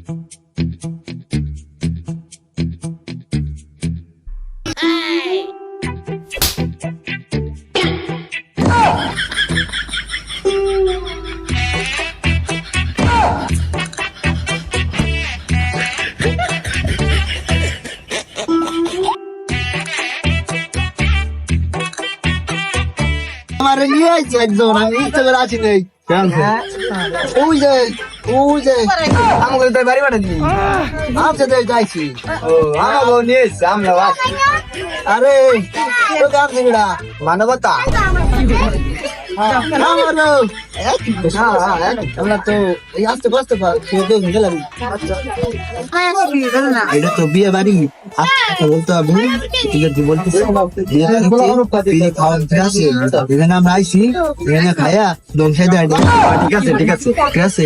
আমার নিয়ে আইছে একজন, আমি ইচ্ছা করে আসি নাই। ওই যে আমাকে তো বাড়ি বাড়ি দিই। আচ্ছা যাইছি। ও আমাকে নিয়ে এসছে, আমরা আসছি। আরে তো গান সিংড়া মানবতা। আমরা তো এই আসতে কষ্ট গেলাম। এটা তো বিয়ে বাড়ি বলতে হবে, এখানে আমরা আইসি, এখানে খায়া দমসাই দেয়। ঠিক আছে ঠিক আছে ঠিক আছে।